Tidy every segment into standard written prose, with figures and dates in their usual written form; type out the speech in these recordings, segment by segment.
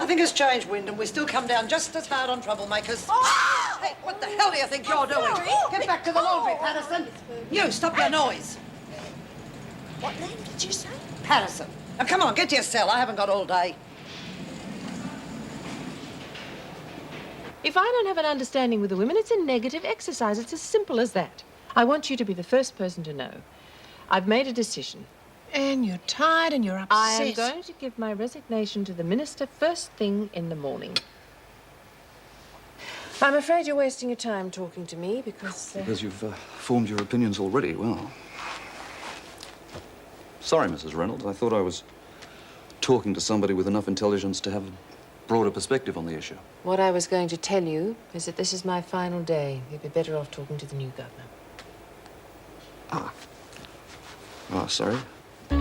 Nothing has changed, Windom. We still come down just as hard on troublemakers. Oh! Hey, what the hell do you think you're doing? Get back to the laundry, Patterson. You, stop your noise. What name did you say? Patterson. Now, come on, get to your cell. I haven't got all day. If I don't have an understanding with the women, it's a negative exercise. It's as simple as that. I want you to be the first person to know. I've made a decision. And you're tired and you're upset. I am going to give my resignation to the minister first thing in the morning. I'm afraid you're wasting your time talking to me because... Because you've formed your opinions already, well... Sorry, Mrs. Reynolds. I thought I was talking to somebody with enough intelligence to have a broader perspective on the issue. What I was going to tell you is that this is my final day. You'd be better off talking to the new governor. Ah. Ah, sorry. Get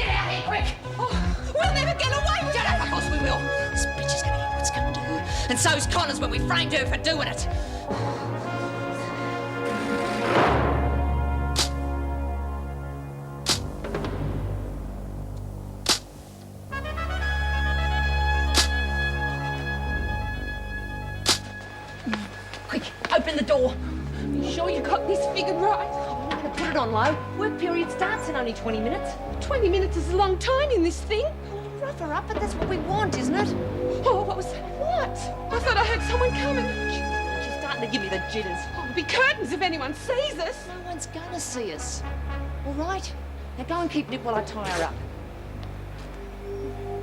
out here, quick! Oh, we'll never get away, Gerda! Of course we will. This bitch is gonna get what's coming to her. And so's Connors when we framed her for doing it. Quick, open the door. You sure you got this figured right? I'm going to put it on low. Work period starts in only 20 minutes. 20 minutes is a long time in this thing. Rough her up, but that's what we want, isn't it? Oh, what was that? What? I thought I heard someone coming. She's starting to give me the jitters. Oh, it'll be curtains if anyone sees us. No one's going to see us. All right? Now go and keep Nip while I tie her up.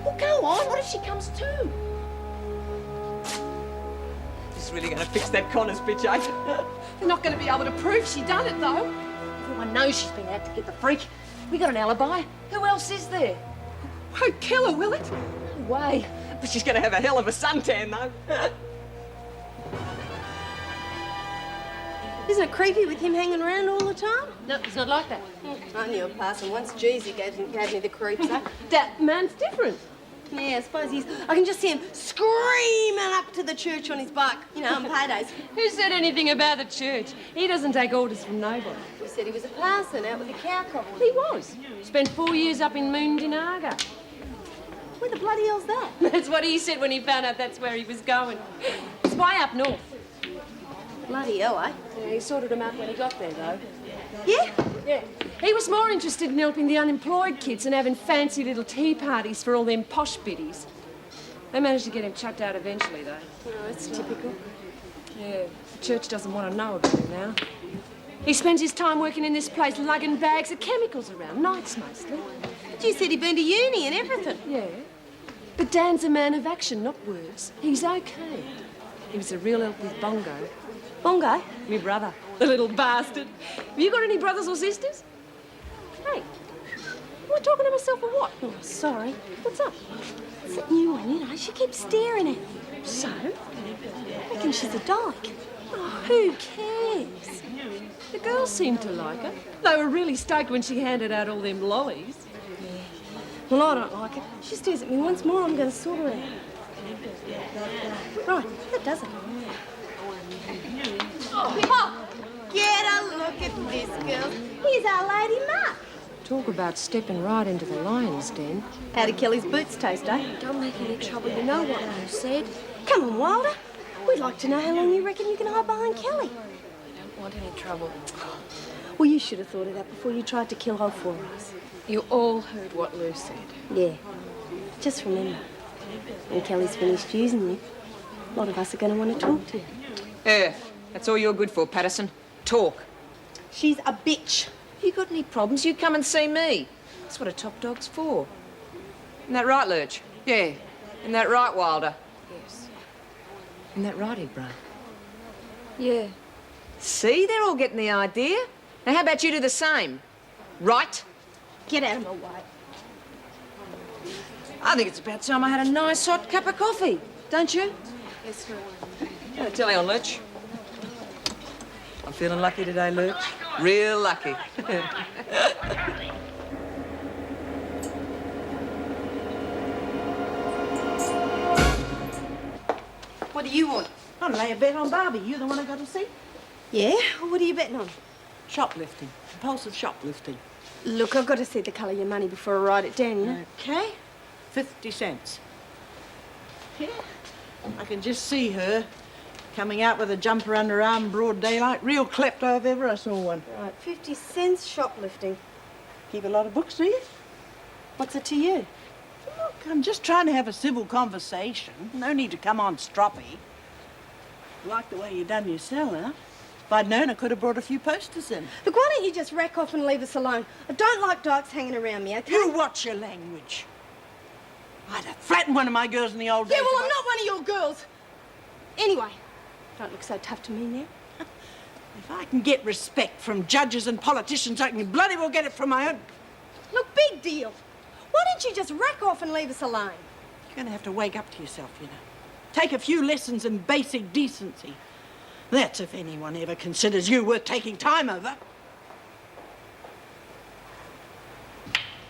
Well, go on. What if she comes too? This is really going to fix that Connors bitch, eh? They're not going to be able to prove she done it, though. Everyone knows she's been out to get the freak. We got an alibi. Who else is there? Won't kill her, will it? No way. But she's going to have a hell of a suntan, though. Isn't it creepy with him hanging around all the time? No, it's not like that. I knew a parson once. Jeezy gave me the creeps. That man's different. Yeah, I suppose he's... I can just see him screaming up to the church on his bike, you know, on paydays. Who said anything about the church? He doesn't take orders from nobody. He said he was a parson out with the cow couples. He was. Spent 4 years up in Moondinaga. Where the bloody hell's that? That's what he said when he found out that's where he was going. It's way up north. Bloody hell, eh? Yeah, he sorted him out when he got there, though. Yeah? Yeah. He was more interested in helping the unemployed kids and having fancy little tea parties for all them posh biddies. They managed to get him chucked out eventually, though. Oh, that's typical. Yeah, the church doesn't want to know about him now. He spends his time working in this place, lugging bags of chemicals around, nights mostly. But you said he'd been to uni and everything. Yeah. But Dan's a man of action, not words. He's okay. He was a real help with Bongo. Bongo? Me brother, the little bastard. Have you got any brothers or sisters? Hey, am I talking to myself or what? Oh, sorry. What's up? It's that new one, you know. She keeps staring at me. So? I reckon she's a dyke. Oh, who cares? The girls seemed to like her. They were really stoked when she handed out all them lollies. Yeah. Well, I don't like it. She stares at me once more, I'm going to sort her out. Right, that does it. Oh, get a look at this, girl. Here's our lady Mark. Talk about stepping right into the lion's den. How did Kelly's boots taste, eh? Don't make any trouble. You know what you said. Come on, Wilder. We'd like to know how long you reckon you can hide behind Kelly. I don't want any trouble. Well, you should have thought of that before you tried to kill her for us. You all heard what Lou said. Yeah. Just remember, when Kelly's finished using you, a lot of us are going to want to talk to you. Yeah, that's all you're good for, Patterson. Talk. She's a bitch. If you got any problems, you come and see me. That's what a top dog's for. Isn't that right, Lurch? Yeah. Isn't that right, Wilder? Yes. Isn't that right, Egbert? Yeah. See, they're all getting the idea. Now, how about you do the same? Right? Get out of my way. I think it's about time I had a nice hot cup of coffee. Don't you? Yes, sir. Got a telly on, Lurch. I'm feeling lucky today, Lurch. Real lucky. What do you want? I'll lay a bet on Barbie. You the one I got to see? Yeah? What are you betting on? Shoplifting. Compulsive shoplifting. Look, I've got to see the colour of your money before I write it down, you know? Okay, 50 cents. Yeah, I can just see her coming out with a jumper under her arm in broad daylight. Real klepto if ever I saw one. Right, 50 cents shoplifting. Keep a lot of books, do you? What's it to you? Look, I'm just trying to have a civil conversation. No need to come on stroppy. Like the way you done your cellar. If I'd known, I could have brought a few posters in. Look, why don't you just rack off and leave us alone? I don't like dykes hanging around me, okay? You watch your language. I'd have flattened one of my girls in the old days. Yeah, well, I'm if not one of your girls. Anyway, don't look so tough to me now. If I can get respect from judges and politicians, I can bloody well get it from my own. Look, big deal. Why don't you just rack off and leave us alone? You're going to have to wake up to yourself, you know. Take a few lessons in basic decency. That's if anyone ever considers you worth taking time over.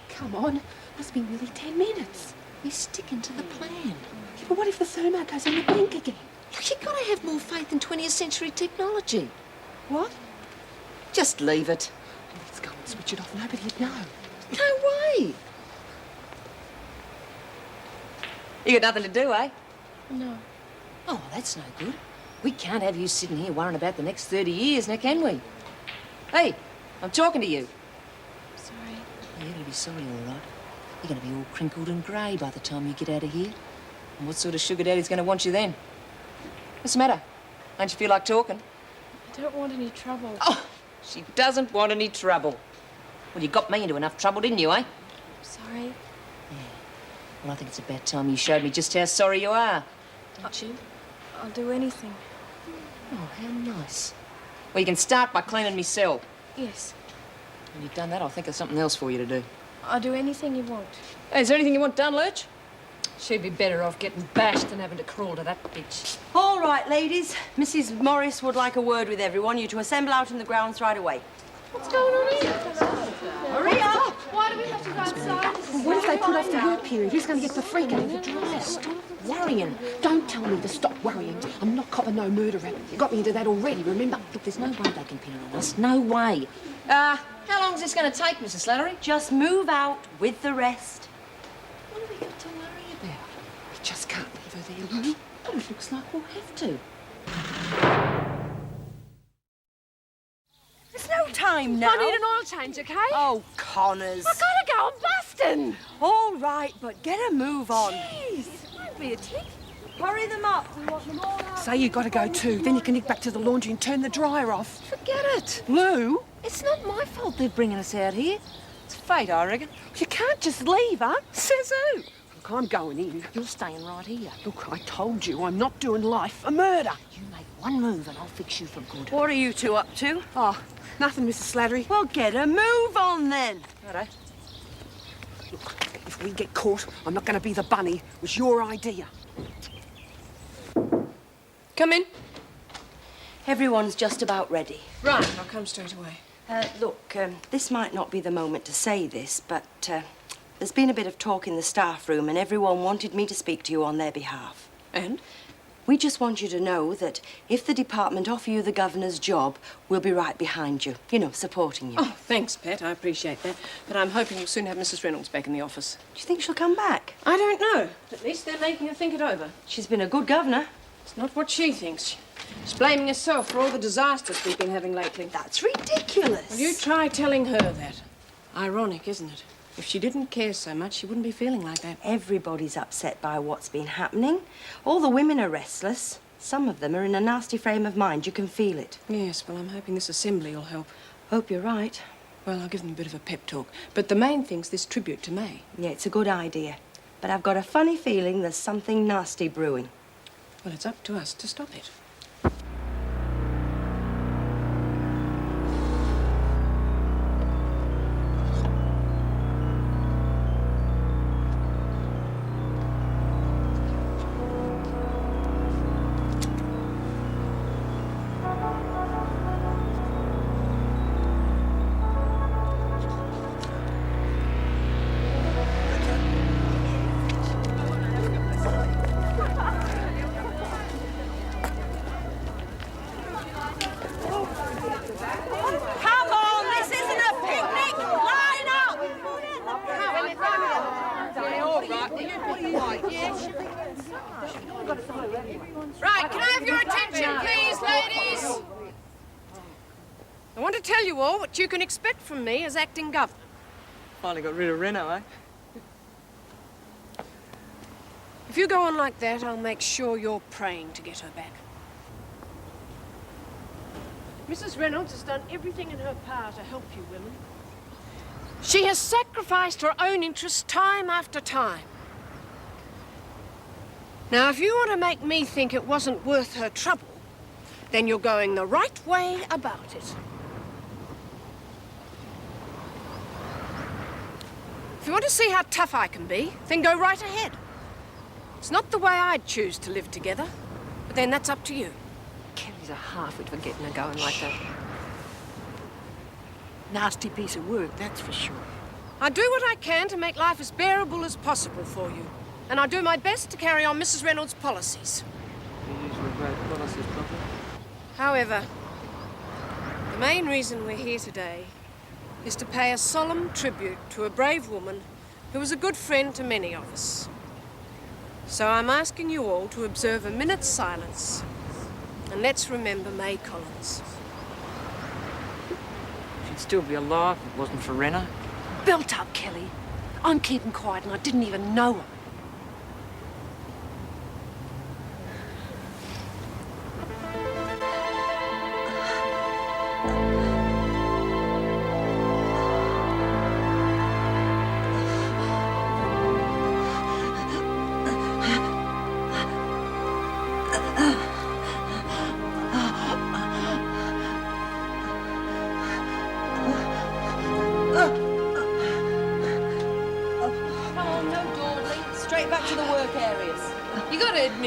Come on. Must be nearly 10 minutes. We're sticking to the plan. Yeah, but what if the thermo goes in the blink again? Look, you've got to have more faith in 20th century technology. What? Just leave it. Let's go and switch it off. Nobody'd know. No way. You got nothing to do, eh? No. Oh, that's no good. We can't have you sitting here worrying about the next 30 years, now can we? Hey, I'm talking to you. Sorry. Yeah, you'll be sorry, all right. You're going to be all crinkled and grey by the time you get out of here. And what sort of sugar daddy's going to want you then? What's the matter? Don't you feel like talking? I don't want any trouble. Oh, she doesn't want any trouble. Well, you got me into enough trouble, didn't you, eh? Sorry. Well, I think it's about time you showed me just how sorry you are, don't you? I'll do anything. Oh, how nice. Well, you can start by cleaning me cell. Yes. When you've done that, I'll think of something else for you to do. I'll do anything you want. Hey, is there anything you want done, Lurch? She'd be better off getting bashed than having to crawl to that bitch. All right, ladies. Mrs. Morris would like a word with everyone. You to assemble out in the grounds right away. What's going on here? Hurry up! Why do we have to go outside? What if they put off the work period? Who's going to get the freak out of the dryer? Stop worrying. Don't tell me to stop worrying. I'm not copping no murder rap. You got me into that already, remember? Look, there's no way they can pin it on us. No way. How long is this going to take, Mrs. Slattery? Just move out with the rest. What have we got to worry about? We just can't leave her there, Lou. Well, it looks like we'll have to. There's no time now. I need an oil change, okay? Oh, Connors. I gotta go. I'm busting. All right, but get a move on. Jeez, it won't be a tick. Hurry them up. We want them all out. Say you got to go too. Then you can nick back to the laundry and turn the dryer off. Forget it. Lou, It's not my fault they're bringing us out here. It's fate, I reckon. you can't just leave her. Says who? Look, I'm going in. You're staying right here. Look, I told you I'm not doing life a murder. You make one move and I'll fix you for good. What are you two up to? Oh, nothing, Mrs. Slattery. Well, get a move on then. Righto. Look, if we get caught, I'm not going to be the bunny. It was your idea. Come in. Everyone's just about ready. Right, I'll come straight away. Look, this might not be the moment to say this, but there's been a bit of talk in the staff room and everyone wanted me to speak to you on their behalf. And? We just want you to know that if the department offer you the governor's job, we'll be right behind you, you know, supporting you. Oh, thanks, Pat. I appreciate that. But I'm hoping we'll soon have Mrs. Reynolds back in the office. Do you think she'll come back? I don't know. At least they're making her think it over. She's been a good governor. It's not what she thinks. She's blaming herself for all the disasters we've been having lately. That's ridiculous. Well, you try telling her that. Ironic, isn't it? If she didn't care so much, she wouldn't be feeling like that. Everybody's upset by what's been happening. All the women are restless. Some of them are in a nasty frame of mind. You can feel it. Yes, well, I'm hoping this assembly will help. Hope you're right. Well, I'll give them a bit of a pep talk. But the main thing's this tribute to May. Yeah, it's a good idea. But I've got a funny feeling there's something nasty brewing. Well, it's up to us to stop it. right. Will you put it right? Yes. Right, can I have your attention, please, ladies? I want to tell you all what you can expect from me as acting governor. Finally got rid of Reno, eh? If you go on like that, I'll make sure you're praying to get her back. Mrs. Reynolds has done everything in her power to help you women. She has sacrificed her own interests time after time. Now, if you want to make me think it wasn't worth her trouble, then you're going the right way about it. If you want to see how tough I can be, then go right ahead. It's not the way I'd choose to live together, but then that's up to you. Kelly's a half-wit for getting her going like that. Nasty piece of work, that's for sure. I do what I can to make life as bearable as possible for you, and I do my best to carry on Mrs. Reynolds' policies. You usually break policies properly. However, the main reason we're here today is to pay a solemn tribute to a brave woman who was a good friend to many of us. So I'm asking you all to observe a minute's silence, and let's remember May Collins. She'd still be alive if it wasn't for Reno. Built up, Kelly. I'm keeping quiet and I didn't even know her.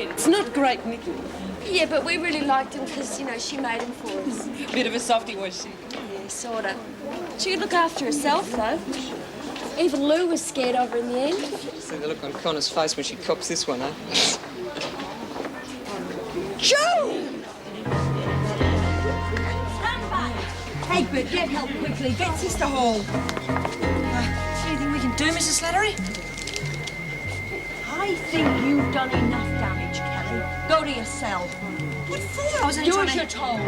It's not great, Nicky. Yeah, but we really liked him because, you know, she made him for us. Bit of a softie, was she? Yeah, sort of. She could look after herself, though. Even Lou was scared of her in the end. See the look on Connor's face when she cops this one, eh? Joan! Stand back! Egbert, get help quickly. Get Sister Hall. Anything we can do, Mrs. Slattery? I think you've done enough damage, Kelly. Go to your cell. What for? I was only Do trying as to... you're told.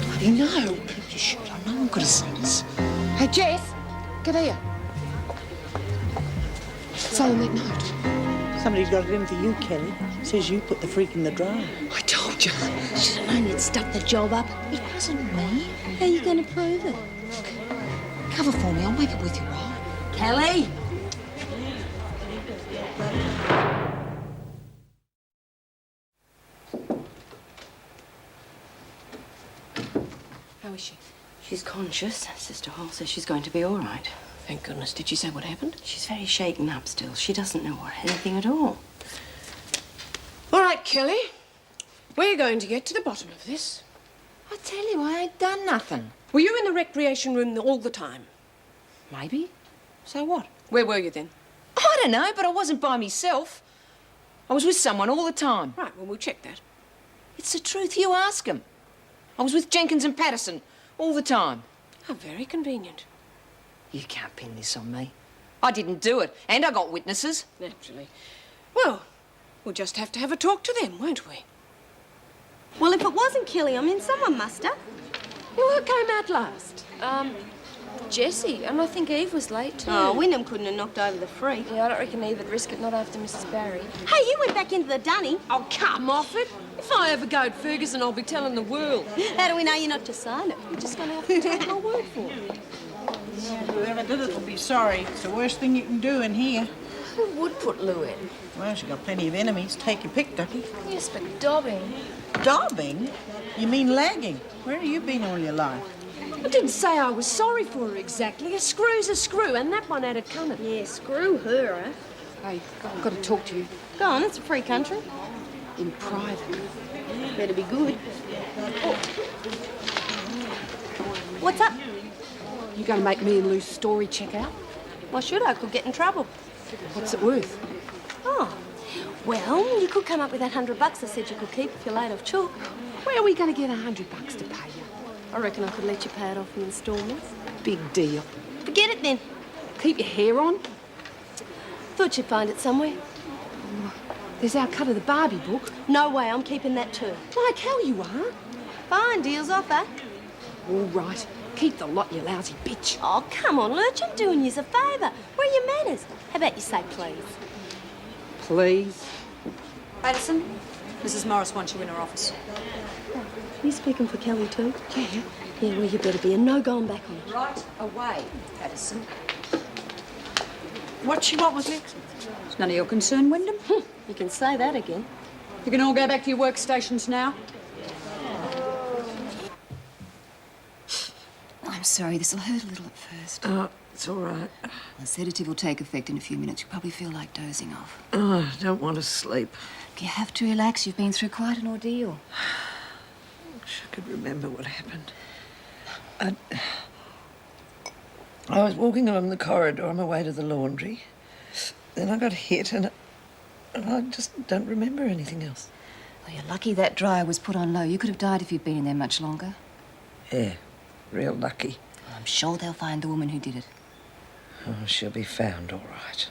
Bloody no. You should. No one could have seen us. Hey, Jeff, get here. What's on that note? Somebody's got it in for you, Kelly. Says you put the freak in the dryer. I told you. Should have known you'd stuck the job up. It wasn't me. How are you going to prove it? Cover for me. I'll make it with you, right? Kelly! How is she? She's conscious. Sister Hall says she's going to be all right. Thank goodness. Did she say what happened? She's very shaken up still. She doesn't know anything at all. All right, Kelly. We're going to get to the bottom of this. I tell you, I ain't done nothing. Were you in the recreation room all the time? Maybe. So what? Where were you then? I don't know, but I wasn't by myself. I was with someone all the time. Right, well, we'll check that. It's the truth. You ask 'em. I was with Jenkins and Patterson all the time. How very convenient. You can't pin this on me. I didn't do it, and I got witnesses. Naturally. Well, we'll just have to have a talk to them, won't we? Well, if it wasn't Kelly, I mean, someone must have. Well, who came out last? Jessie, and I think Eve was late too. Oh, Windom couldn't have knocked over the freak. Yeah, I don't reckon Eve would risk it, not after Mrs. Barry. Hey, you went back into the dunny. Oh, come off it. If I ever go to Ferguson, I'll be telling the world. How do we know you're not to sign it? We're just going to have to take my word for it. Whoever did it will be sorry. It's the worst thing you can do in here. Who would put Lou in? Well, she's got plenty of enemies. Take your pick, Ducky. Yes, but dobbing. Dobbing? You mean lagging? Where have you been all your life? I didn't say I was sorry for her exactly. A screw's a screw, and that one had it coming. Yeah, screw her, eh? Hey, I've got to talk to you. Go on, it's a free country. In private. Better be good. Oh. What's up? You going to make me and Lou's story check out? Why should I? Could get in trouble. What's it worth? Oh, well, you could come up with that $100 I said you could keep if you're laid off chalk. Where are we going to get $100 to pay you? I reckon I could let you pay it off in instalments. Big deal. Forget it then. keep your hair on. Thought you'd find it somewhere. There's our cut of the Barbie book. No way, I'm keeping that too. Like hell you are. Fine, deal's off, eh? All right. Keep the lot, you lousy bitch. Oh, come on, Lurch, I'm doing you a favour. Where are your manners? How about you say please? Please. Patterson, Mrs. Morris wants you in her office. You speaking for Kelly too? Yeah. Yeah, well, you better be, and no going back on it. Right away, Patterson. What she want with Lexie? It's none of your concern, Windom. You can say that again. You can all go back to your workstations now. I'm sorry, this'll hurt a little at first. Oh, it's all right. The sedative will take effect in a few minutes. You'll probably feel like dozing off. Oh, I don't want to sleep. You have to relax. You've been through quite an ordeal. I wish I could remember what happened. I was walking along the corridor on my way to the laundry. Then I got hit and I just don't remember anything else. Well, you're lucky that dryer was put on low. You could have died if you'd been in there much longer. Yeah, real lucky. I'm sure they'll find the woman who did it. Oh, she'll be found all right.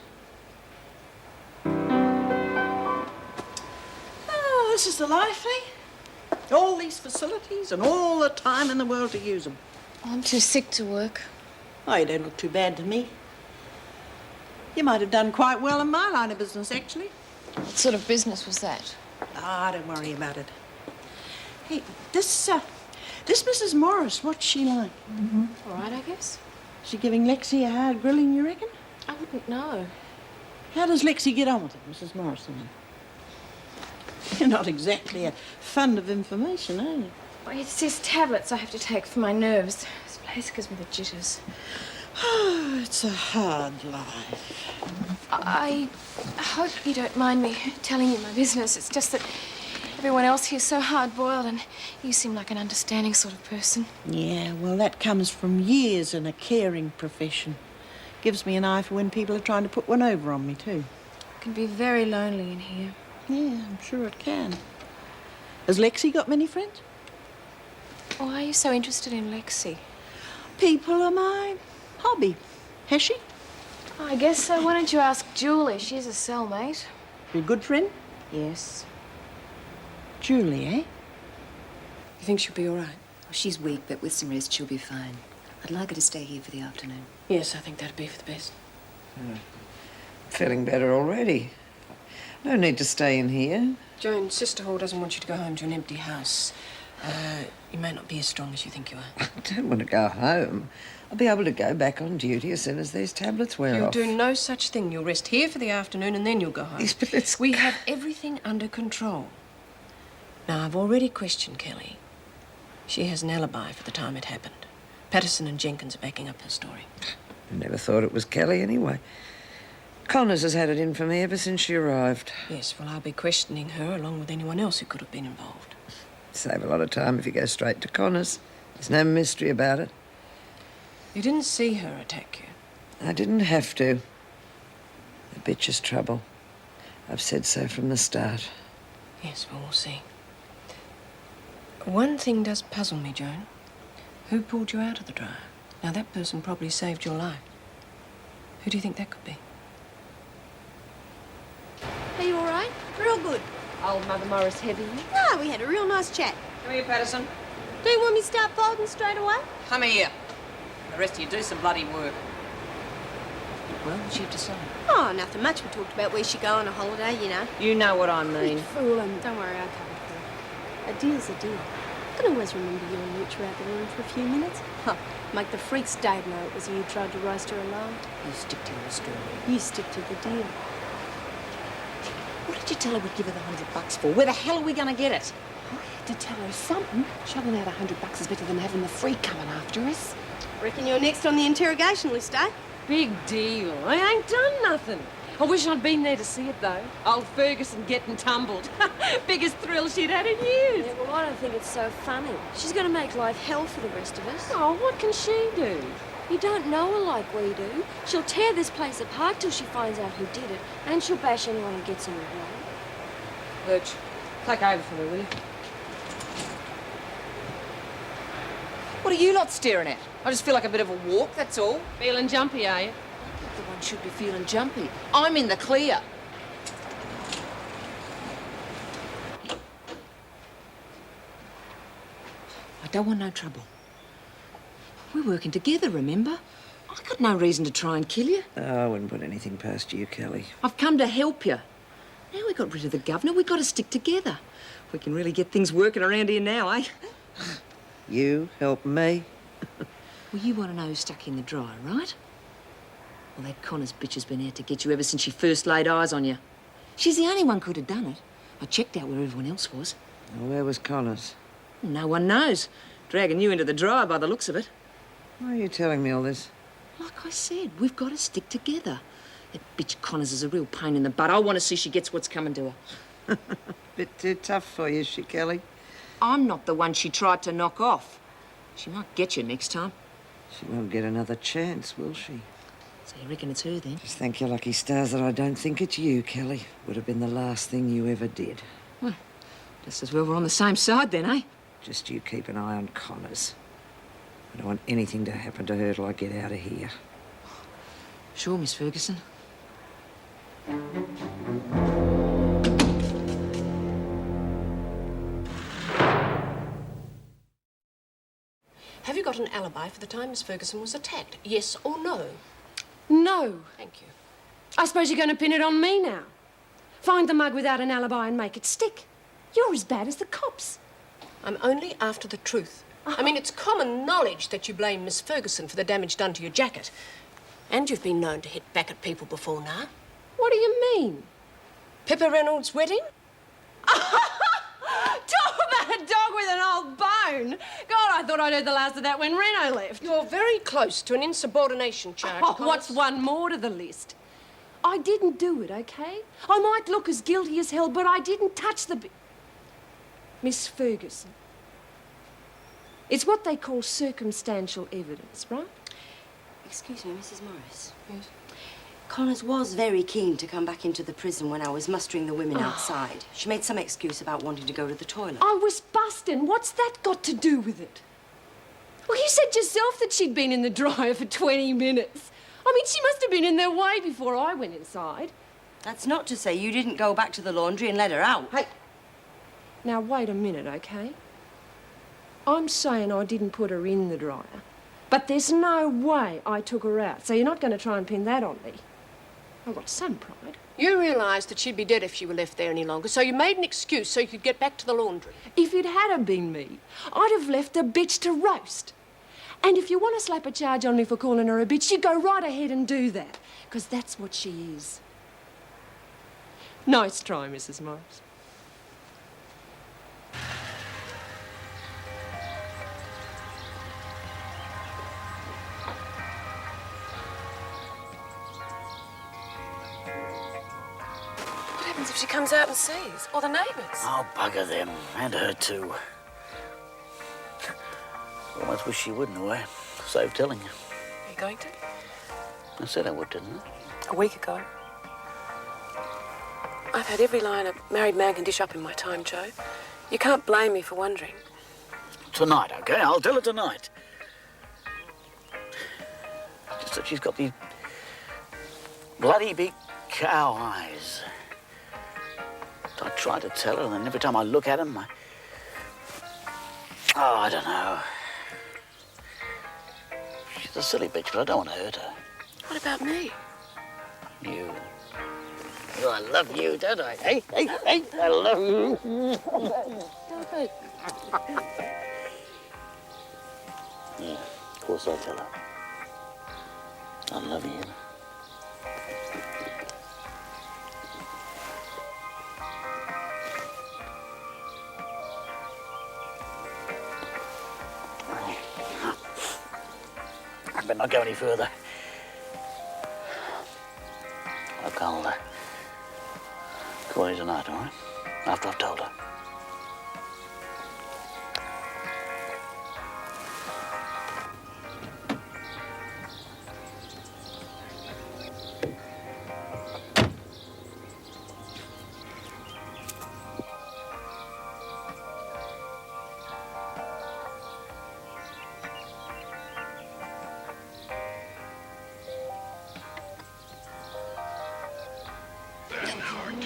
Oh, this is the life, eh? All these facilities and all the time in the world to use them. I'm too sick to work. Oh, you don't look too bad to me. You might have done quite well in my line of business, actually. What sort of business was that? Ah, don't worry about it. Hey, this Mrs. Morris, what's she like? All right, I guess. She giving Lexie a hard grilling, you reckon? I wouldn't know. How does Lexie get on with it, Mrs. Morris? You're not exactly a fund of information, are you? Well, it's these tablets I have to take for my nerves. This place gives me the jitters. Oh, it's a hard life. I hope you don't mind me telling you my business. It's just that everyone else here's so hard-boiled and you seem like an understanding sort of person. Yeah, well, that comes from years in a caring profession. Gives me an eye for when people are trying to put one over on me, too. It can be very lonely in here. Yeah, I'm sure it can. Has Lexie got many friends? Why are you so interested in Lexie? People are my hobby. Has she? I guess so. Why don't you ask Julie? She's a cellmate. Your good friend? Yes. Julie, eh? You think she'll be all right? Well, she's weak, but with some rest, she'll be fine. I'd like her to stay here for the afternoon. Yes, I think that'd be for the best. Feeling better already. No need to stay in here. Joan, Sister Hall doesn't want you to go home to an empty house. You may not be as strong as you think you are. I don't want to go home. I'll be able to go back on duty as soon as these tablets wear You'll off. do no such thing. You'll rest here for the afternoon and then you'll go home. Yes, but it's... We have everything under control. Now, I've already questioned Kelly. She has an alibi for the time it happened. Patterson and Jenkins are backing up her story. I never thought it was Kelly anyway. Connors has had it in for me ever since she arrived. Yes, well, I'll be questioning her along with anyone else who could have been involved. Save a lot of time if you go straight to Connors. There's no mystery about it. You didn't see her attack you. I didn't have to. The bitch is trouble. I've said so from the start. Yes, well, we'll see. One thing does puzzle me, Joan. Who pulled you out of the dryer? Now, that person probably saved your life. Who do you think that could be? Are you all right? Real good. Old Mother Morris heavy. No, we had a real nice chat. Come here, Patterson. Do you want me to start folding straight away? Come here. The rest of you do some bloody work. Well, what'd she have to say? Oh, nothing much. We talked about where she'd go on a holiday, you know. You know what I mean. Fooling. Don't worry, I'll cover for her. A deal's a deal. I can always remember you and Rita out the room for a few minutes. Huh. Make the freaks Dave know it was you who tried to roast her alive. You stick to your story. You stick to the deal. What did you tell her we'd give her the $100 for? Where the hell are we going to get it? I had to tell her something. Shelling out $100 is better than having the freak coming after us. Reckon you're next on the interrogation list, eh? Big deal. I ain't done nothing. I wish I'd been there to see it, though. Old Ferguson getting tumbled. Biggest thrill she'd had in years. Yeah, well, I don't think it's so funny. She's going to make life hell for the rest of us. Oh, what can she do? You don't know her like we do. She'll tear this place apart till she finds out who did it, and she'll bash anyone who gets in her way. Lurch, take over for me, will you? What are you lot staring at? I just feel like a bit of a walk, that's all. Feeling jumpy, are you? the one should be feeling jumpy. I'm in the clear. I don't want no trouble. We're working together, remember? I've got no reason to try and kill you. Oh, I wouldn't put anything past you, Kelly. I've come to help you. Now we got rid of the governor, we've got to stick together. We can really get things working around here now, eh? You help me? Well, you want to know who's stuck in the dryer, right? Well, that Connor's bitch has been out to get you ever since she first laid eyes on you. She's the only one could have done it. I checked out where everyone else was. Well, where was Connors? No one knows. Dragging you into the dryer by the looks of it. Why are you telling me all this? Like I said, we've got to stick together. That bitch Connors is a real pain in the butt. I want to see she gets what's coming to her. Bit too tough for you, is she, Kelly? I'm not the one she tried to knock off. She might get you next time. She won't get another chance, will she? So you reckon it's her, then? Just thank your lucky stars that I don't think it's you, Kelly. Would have been the last thing you ever did. Well, just as well we're on the same side, then, eh? Just you keep an eye on Connors. I don't want anything to happen to her till I get out of here. Sure, Miss Ferguson. Have you got an alibi for the time Miss Ferguson was attacked? Yes or no? No. Thank you. I suppose you're going to pin it on me now. Find the mug without an alibi and make it stick. You're as bad as the cops. I'm only after the truth. I mean, it's common knowledge that you blame Miss Ferguson for the damage done to your jacket. And you've been known to hit back at people before now. What do you mean? Pepe Reynolds' wedding? Talk about a dog with an old bone. God, I thought I'd heard the last of that when Reno left. You're very close to an insubordination charge. Oh, what's one more to the list? I didn't do it, okay? I might look as guilty as hell, but I didn't touch the... Miss Ferguson. It's what they call circumstantial evidence, right? Excuse me, Mrs. Morris. Yes? Connors was very keen to come back into the prison when I was mustering the women outside. She made some excuse about wanting to go to the toilet. I was busting. What's that got to do with it? Well, you said yourself that she'd been in the dryer for 20 minutes. I mean, she must have been in there way before I went inside. That's not to say you didn't go back to the laundry and let her out. Hey, now wait a minute, okay? I'm saying I didn't put her in the dryer, but there's no way I took her out, so you're not going to try and pin that on me. I've got some pride. You realised that she'd be dead if she were left there any longer, so you made an excuse so you could get back to the laundry. If it had been me, I'd have left the bitch to roast. And if you want to slap a charge on me for calling her a bitch, you go right ahead and do that, because that's what she is. Nice try, Mrs. Morris. What happens if she comes out and sees? Or the neighbours? I'll bugger them, and her too. Almost wish she would in a way. Save telling you. Are you going to? I said I would, didn't I? A week ago. I've had every line a married man can dish up in my time, Joe. You can't blame me for wondering. Tonight, okay? I'll tell her tonight. Just that she's got these bloody big cow eyes. I try to tell her, and then every time I look at them, I don't know. She's a silly bitch, but I don't want to hurt her. What about me? You. Oh, I love you, don't I? Hey, hey, hey, I love you. Yeah, of course I'll tell her. I love you. I better not go any further. Look, I'll call you tonight, all right? After I've told her.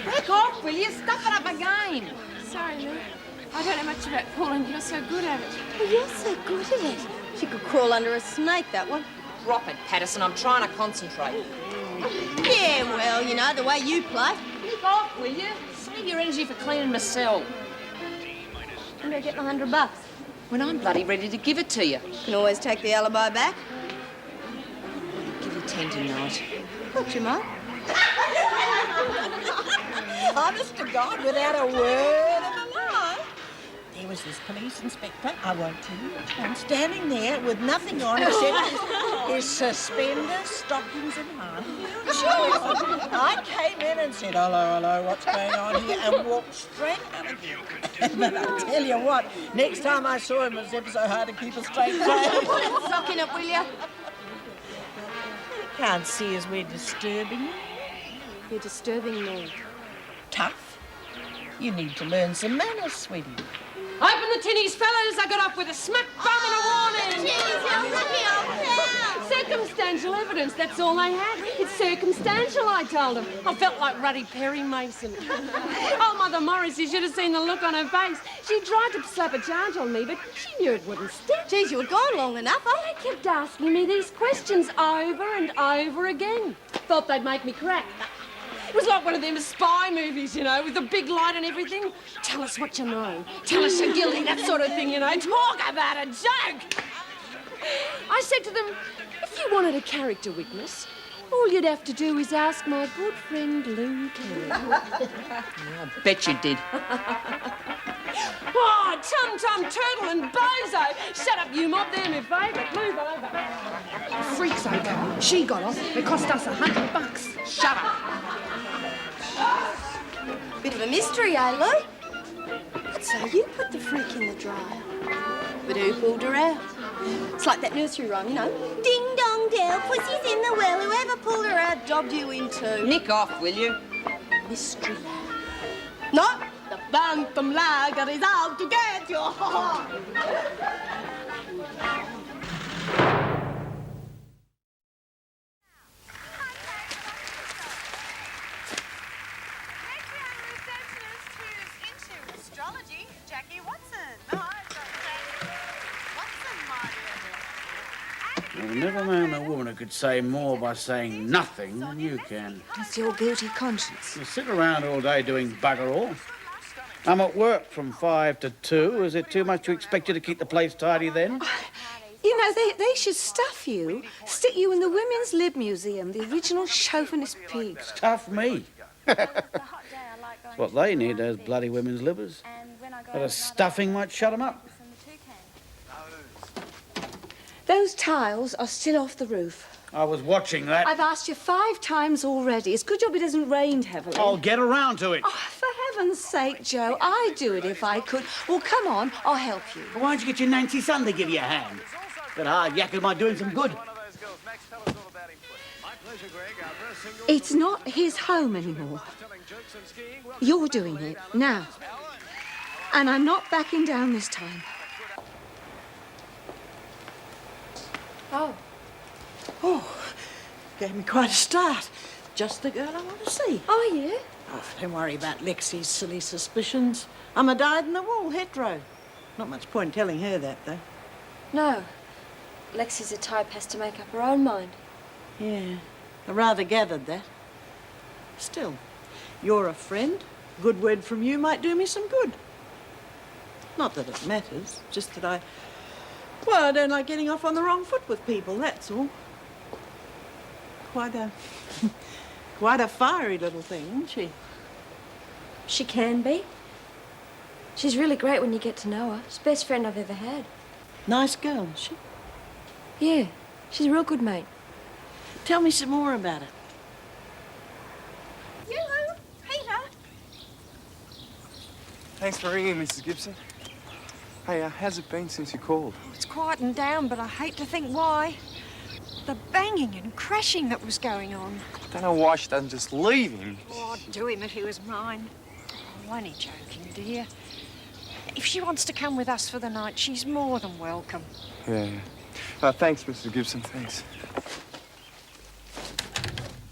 Back off, will you? Step it up again. Sorry, Lou. I don't know much about pulling. You're so good at it. Oh, you're so good at it. She could crawl under a snake, that one. Drop it, Patterson. I'm trying to concentrate. Yeah, well, you know, the way you play. Back off, will you? Save your energy for cleaning my cell. When do I get my $100? When I'm bloody ready to give it to you. Can always take the alibi back. Give you 10 tonight. What you might. Honest to God, without a word of a lie. There was this police inspector, I won't tell you which one, standing there with nothing on except his suspenders, stockings and high heel shoes. I came in and said, hello, what's going on here, and walked straight out of here. But I tell you what, next time I saw him, it was ever so hard to keep a straight face. Sock in it, will you? Can't see as we're disturbing you. You're disturbing me. Tough. You need to learn some manners, sweetie. Open the tinnies, fellas. I got off with a smack bum and a warning. Circumstantial evidence, that's all they had. It's circumstantial, I told them. I felt like Ruddy Perry Mason. Oh, Mother Morris, you should have seen the look on her face. She tried to slap a charge on me, but she knew it wouldn't stick. Geez, you were gone long enough, huh? They kept asking me these questions over and over again. Thought they'd make me crack. It was like one of them spy movies, you know, with the big light and everything. Tell us what you know. Tell us you're guilty, that sort of thing, you know. Talk about a joke. I said to them, if you wanted a character witness, all you'd have to do is ask my good friend Lou Kelly. I bet you did. Oh, Tum Tum, Turtle and Bozo. Shut up, you mob. They're my favourite. Move over. The freak's okay. She got off. It cost us $100. Shut up. Bit of a mystery, eh, Lou? So you put the freak in the dryer. But who pulled her out? It's like that nursery rhyme, you know. Ding dong dell, pussy's in the well. Whoever pulled her out dobbed you in two. Nick off, will you? Mystery lad. No, the phantom lagger is out to get you. I've never known a woman who could say more by saying nothing than you can. It's your guilty conscience. You sit around all day doing bugger all. I'm at work from 5 to 2. Is it too much to expect you to keep the place tidy then? You know, they should stuff you, stick you in the Women's Lib Museum, the original chauvinist pig. Stuff me. That's what they need, those bloody women's livers. But a stuffing might shut them up. Those tiles are still off the roof. I was watching that. I've asked you 5 times already. It's good job it hasn't rained heavily. I'll get around to it. Oh, for heaven's sake, Joe, I'd do it if I could. Well, come on, I'll help you. Well, why don't you get your Nancy son to give you a hand? But hard yakking might do him some good. It's not his home anymore. You're doing it now. And I'm not backing down this time. Oh. Oh, gave me quite a start. Just the girl I want to see. Oh, yeah? Oh, don't worry about Lexie's silly suspicions. I'm a dyed-in-the-wool hetero. Not much point telling her that, though. No. Lexie's the type has to make up her own mind. Yeah, I rather gathered that. Still, you're a friend. Good word from you might do me some good. Not that it matters, just that I don't like getting off on the wrong foot with people, that's all. Quite a fiery little thing, isn't she? She can be. She's really great when you get to know her. She's the best friend I've ever had. Nice girl, is she? Yeah, she's a real good mate. Tell me some more about her. Hello, Peter. Thanks for ringing, Mrs. Gibson. Hey, how's it been since you called? It's quietened down, but I hate to think why. The banging and crashing that was going on. I don't know why she doesn't just leave him. Oh, I'd do him if he was mine. I'm only joking, dear. If she wants to come with us for the night, she's more than welcome. Yeah. Thanks, Mrs. Gibson, thanks.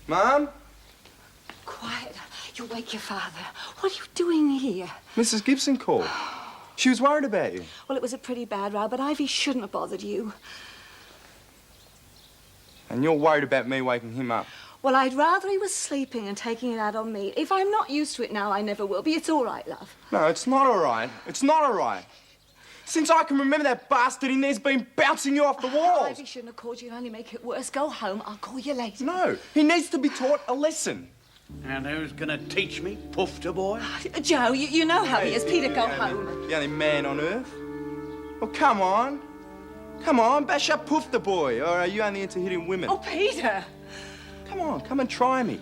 Mum? Quiet. You wake your father. What are you doing here? Mrs. Gibson called. She was worried about you. Well, it was a pretty bad row, but Ivy shouldn't have bothered you. And you're worried about me waking him up. Well, I'd rather he was sleeping and taking it out on me. If I'm not used to it now, I never will be. It's all right, love. No, it's not all right. It's not all right. Since I can remember, that bastard in there's been bouncing you off the walls. Ivy shouldn't have called you and only make it worse. Go home. I'll call you later. No, he needs to be taught a lesson. And who's going to teach me, Poofter boy? Joe, you know how he is. Peter, go home. The only man on earth. Well, come on. Come on, bash up Poofter boy. Or are you only into hitting women? Oh, Peter. Come on, come and try me.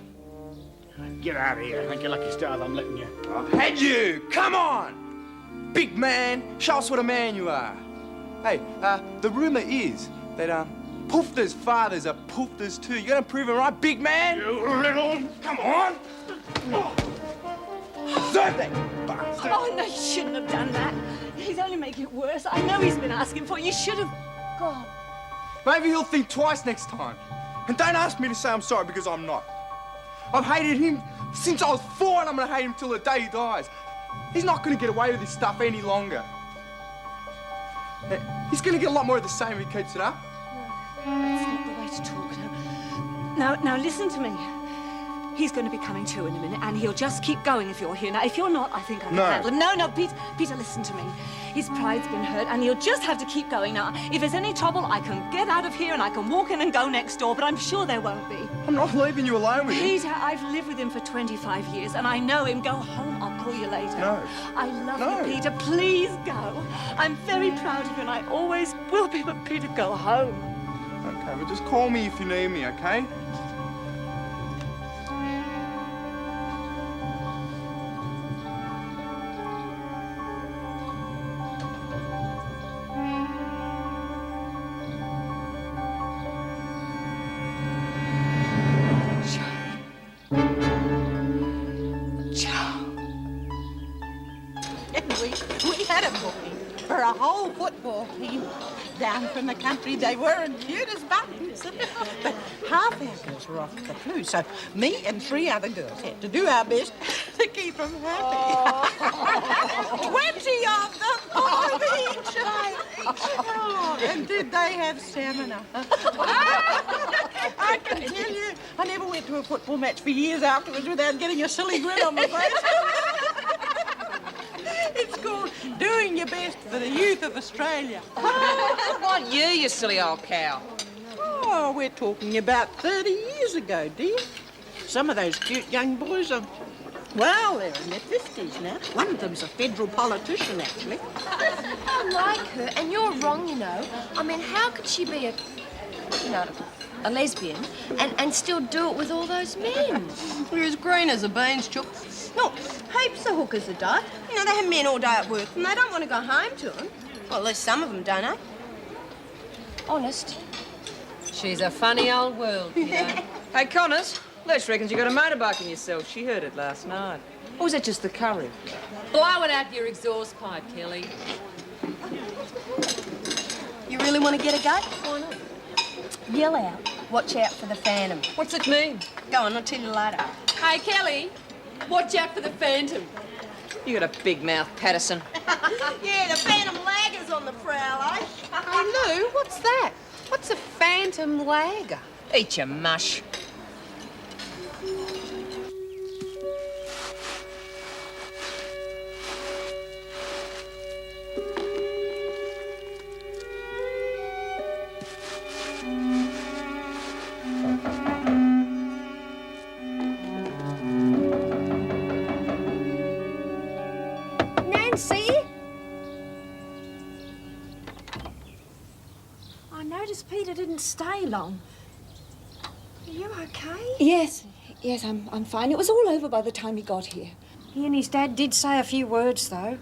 Get out of here. I think you're lucky stars I'm letting you. I've had you. Come on. Big man, show us what a man you are. Hey, the rumour is that, Poofter's fathers are Poofters too. You gonna prove it right, big man? You little... Come on! Serve that, you bastard! Oh, no, you shouldn't have done that. He's only making it worse. I know he's been asking for it. You should have gone. Maybe he'll think twice next time. And don't ask me to say I'm sorry, because I'm not. I've hated him since I was 4, and I'm gonna hate him till the day he dies. He's not gonna get away with this stuff any longer. He's gonna get a lot more of the same if he keeps it up. That's not the way to talk now. Now, listen to me. He's going to be coming to in a minute, and he'll just keep going if you're here. Now, if you're not, I think I can handle him. No, Peter, listen to me. His pride's been hurt, and he'll just have to keep going. Now, if there's any trouble, I can get out of here, and I can walk in and go next door, but I'm sure there won't be. I'm not leaving you alone with him. Peter, I've lived with him for 25 years, and I know him. Go home, I'll call you later. No. I love you, Peter. Please go. I'm very proud of you, and I always will be, but Peter, go home. Okay, but just call me if you need me, okay? We had a booking for a whole football team down from the country. They weren't cute as buttons. But half our girls were off the cruise, so me and 3 other girls had to do our best to keep them happy. 20 of them, 5 each. Oh, and did they have stamina? I can tell you, I never went to a football match for years afterwards without getting a silly grin on my face. It's called doing your best for the youth of Australia. What year, you silly old cow? Oh, we're talking about 30 years ago, dear. Some of those cute young boys are, well, they're in their 50s now. One of them's a federal politician, actually. I like her, and you're wrong, you know. I mean, how could she be a lesbian and still do it with all those men? You're as green as a beans, Chook. Look, heaps of hookers are died. You know, they have men all day at work and they don't want to go home to them. Well, at least some of them don't, eh? Honest. She's a funny old world, you know. Hey, Connors, Lurch reckons you got a motorbike in yourself. She heard it last night. Or was it just the curry? Blow it out your exhaust pipe, Kelly. You really want to get a go? Why not? Yell out. Watch out for the Phantom. What's it mean? Go on, I'll tell you later. Hey, Kelly, watch out for the Phantom. You got a big mouth, Patterson. Yeah, the Phantom Lager's on the prowl, eh? Hey, Lou, what's that? What's a Phantom Lager? Eat your mush. Nancy? I noticed Peter didn't stay long. Are you okay? Yes, I'm fine. It was all over by the time he got here. He and his dad did say a few words, though.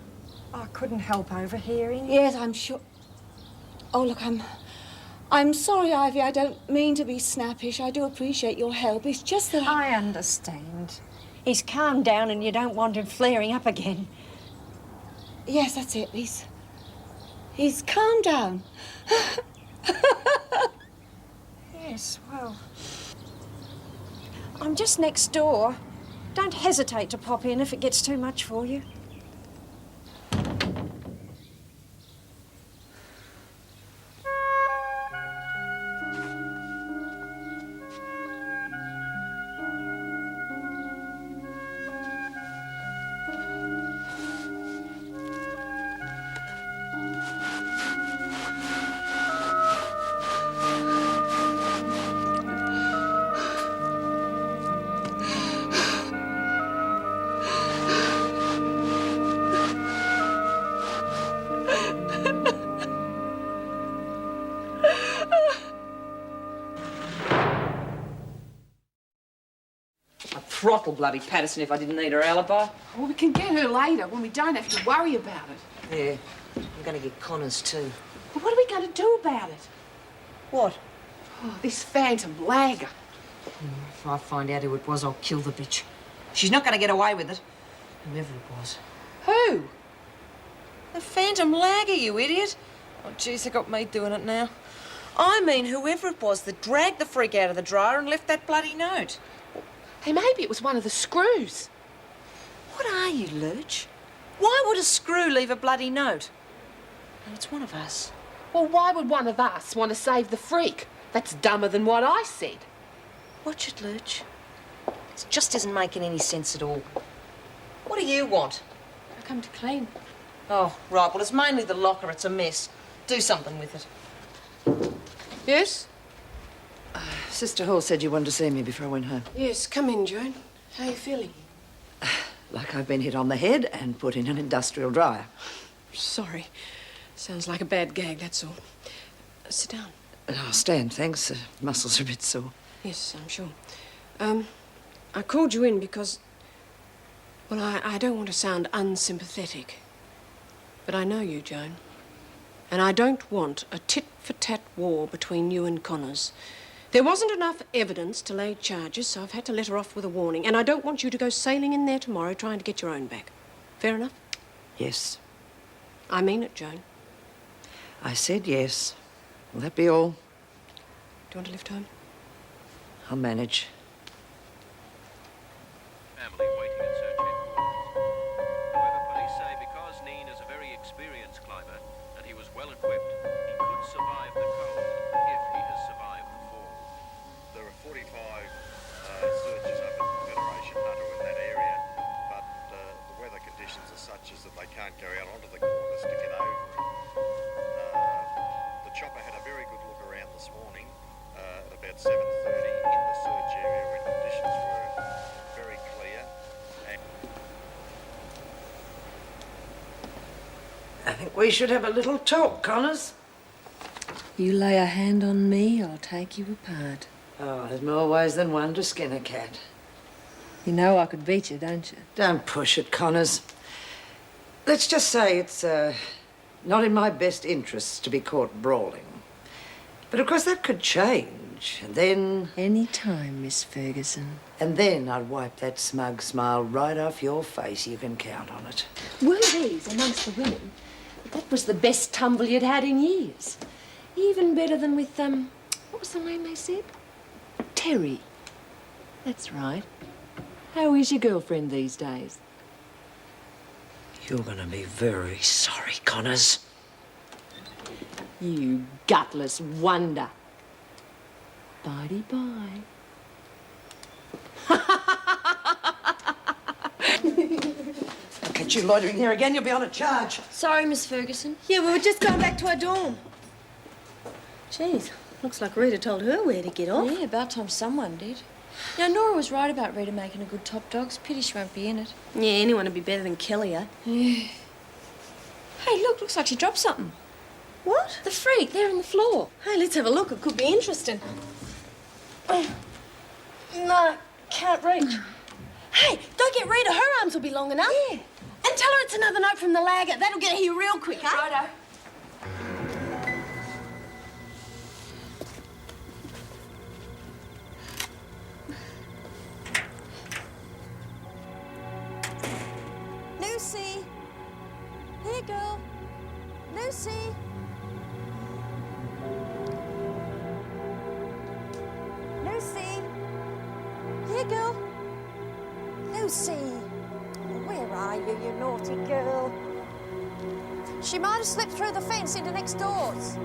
I couldn't help overhearing. Yes, I'm sure. Oh, look, I'm sorry, Ivy. I don't mean to be snappish. I do appreciate your help. It's just that I understand. He's calmed down and you don't want him flaring up again. Yes, that's it. He's calmed down. Yes, well, I'm just next door. Don't hesitate to pop in if it gets too much for you. Throttle bloody Patterson if I didn't need her alibi. Well, we can get her later when we don't have to worry about it. Yeah, I'm going to get Connors too. But what are we going to do about it? What? Oh, this phantom lagger. If I find out who it was, I'll kill the bitch. She's not going to get away with it. Whoever it was. Who? The phantom lagger, you idiot. Oh, jeez, they got me doing it now. I mean whoever it was that dragged the freak out of the dryer and left that bloody note. Hey, maybe it was one of the screws. What are you, Lurch? Why would a screw leave a bloody note? No, it's one of us. Well, why would one of us want to save the freak? That's dumber than what I said. Watch it, Lurch. It just isn't making any sense at all. What do you want? I come to clean. Oh, right. Well, it's mainly the locker. It's a mess. Do something with it. Yes? Sister Hall said you wanted to see me before I went home. Yes, come in, Joan. How are you feeling? Like I've been hit on the head and put in an industrial dryer. Sorry. Sounds like a bad gag, that's all. Sit down. I'll stand, thanks. Muscles are a bit sore. Yes, I'm sure. I called you in because... Well, I don't want to sound unsympathetic, but I know you, Joan. And I don't want a tit-for-tat war between you and Connors. There wasn't enough evidence to lay charges, so I've had to let her off with a warning. And I don't want you to go sailing in there tomorrow trying to get your own back. Fair enough? Yes. I mean it, Joan. I said yes. Will that be all? Do you want to lift home? I'll manage. Family waiting at search headquarters. However, police say because Neen is a very experienced climber and he was well equipped, he could survive the cold if he has survived the fall. There are 45 searches up at Federation Hut or in that area, but the weather conditions are such as that they can't go out onto the corners to get over it. The chopper had a very good look around this morning at about 7:30 in the search area when conditions were very clear. And I think we should have a little talk, Connors. You lay a hand on me, I'll take you apart. Oh, there's more ways than one to skin a cat. You know I could beat you, don't you? Don't push it, Connors. Let's just say it's not in my best interests to be caught brawling. But of course that could change, and then... Any time, Miss Ferguson. And then I'd wipe that smug smile right off your face. You can count on it. Were these amongst the women? That was the best tumble you'd had in years. Even better than with, what was the name they said? Terry. That's right. How is your girlfriend these days? You're going to be very sorry, Connors. You gutless wonder. Bye-de-bye. I'll catch you loitering here again, you'll be on a charge. Sorry, Miss Ferguson. Yeah, we were just going back to our dorm. Jeez, looks like Rita told her where to get off. Yeah, about time someone did. Now, Nora was right about Rita making a good top dog. It's a pity she won't be in it. Yeah, anyone would be better than Kelly, eh? Yeah. Hey, look, looks like she dropped something. What? The freak, there on the floor. Hey, let's have a look. It could be interesting. No, can't reach. Hey, go get Rita. Her arms will be long enough. Yeah. And tell her it's another note from the lagger. That'll get her here real quick, eh? Righto. Lucy. Here, girl. Lucy. Lucy. Here, girl. Lucy! Where are you, you naughty girl? She might have slipped through the fence into next doors.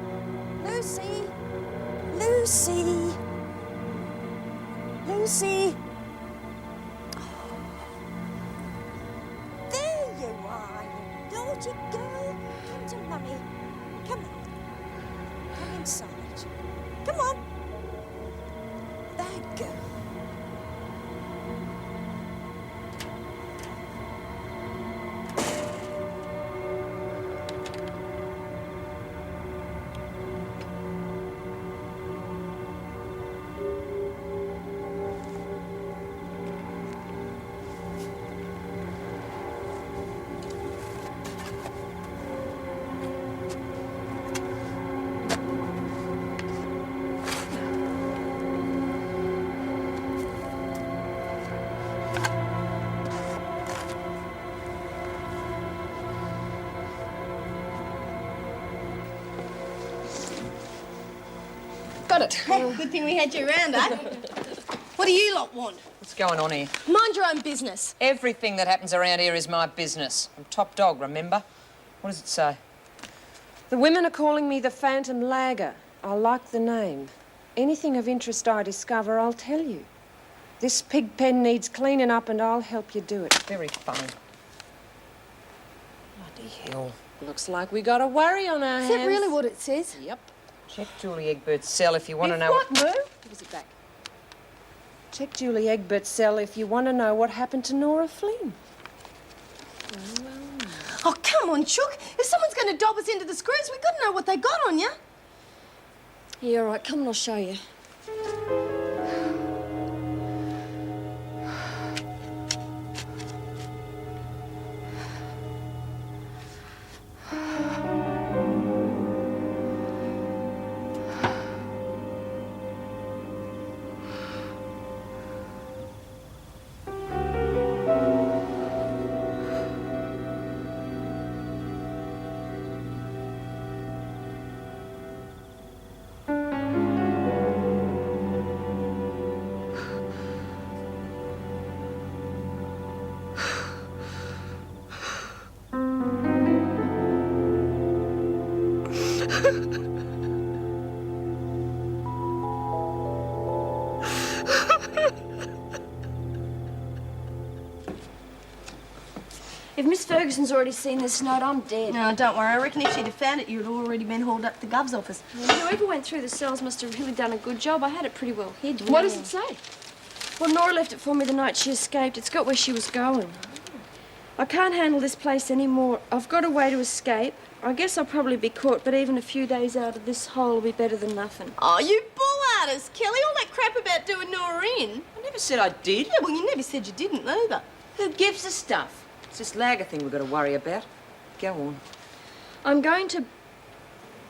Lucy! Lucy! Lucy! There you are, you naughty girl. Come to Mummy. Come on. Come inside. Come on. Bad girl. Got it. Good thing we had you around, eh? What do you lot want? What's going on here? Mind your own business. Everything that happens around here is my business. I'm top dog, remember? What does it say? The women are calling me the Phantom Lagger. I like the name. Anything of interest I discover, I'll tell you. This pig pen needs cleaning up and I'll help you do it. Very funny. Bloody hell. Looks like we got a worry on our hands. Is that really what it says? Yep. Check Julie Egbert's cell if you want to know What, Moo? Give us it back. Check Julie Egbert's cell if you want to know what happened to Nora Flynn. Oh, come on, Chook. If someone's going to dob us into the screws, we've got to know what they got on you. Yeah, all right, come and I'll show you. If Miss Ferguson's already seen this note, I'm dead. No, don't worry. I reckon if she'd have found it, you'd have already been hauled up to the Gov's office. Whoever went through the cells must have really done a good job. I had it pretty well hid. What does it say? Well, Nora left it for me the night she escaped. It's got where she was going. I can't handle this place anymore. I've got a way to escape. I guess I'll probably be caught, but even a few days out of this hole will be better than nothing. Oh, you bull-artist, Kelly. All that crap about doing Nora in. I never said I did. Yeah, well, you never said you didn't either. Who gives a stuff? It's this Lagger thing we've got to worry about. Go on. I'm going to...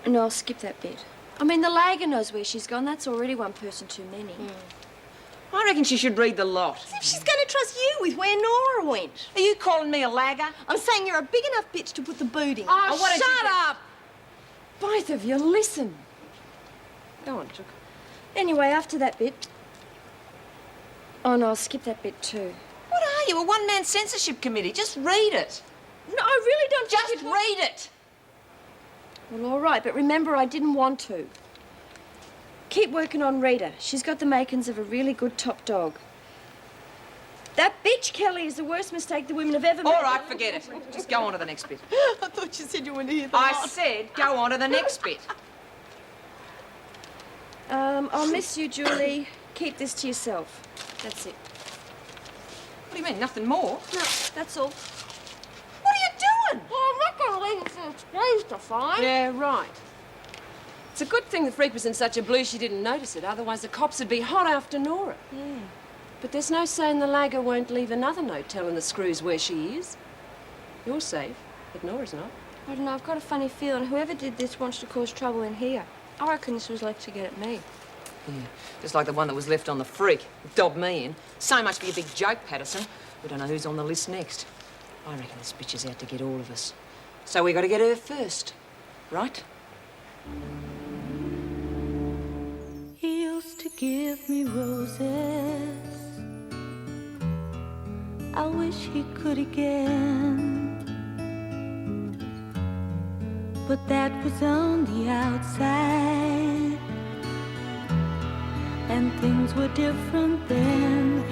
No, I'll skip that bit. I mean, the Lagger knows where she's gone. That's already one person too many. I reckon she should read the lot. As if she's going to trust you with where Nora went. Are you calling me a lagger? I'm saying you're a big enough bitch to put the boot in. Oh, shut up! Both of you, listen. Go on, Chook. Anyway, after that bit... Oh, no, I'll skip that bit too. What are you, a one-man censorship committee? Just read it. No, I really don't Just read it. Well, all right, but remember, I didn't want to. Keep working on Rita. She's got the makings of a really good top dog. That bitch Kelly is the worst mistake the women have ever made. All right, forget it. Just go on to the next bit. I thought you said you wanted to hear the I lot. said go on to the next bit. I'll miss you, Julie. Keep this to yourself. That's it. What do you mean, nothing more? No, that's all. What are you doing? Well, I'm not going to leave it for displays to find. Yeah, right. It's a good thing the freak was in such a blue she didn't notice it. Otherwise, the cops would be hot after Nora. Yeah. But there's no saying the Lagger won't leave another note telling the screws where she is. You're safe, but Nora's not. I don't know, I've got a funny feeling whoever did this wants to cause trouble in here. I reckon this was left to get at me. Yeah, just like the one that was left on the freak. Dobbed me in. So much for your big joke, Patterson. We don't know who's on the list next. I reckon this bitch is out to get all of us. So we got to get her first, right? He used to give me roses I wish he could again. But that was on the outside, and things were different then.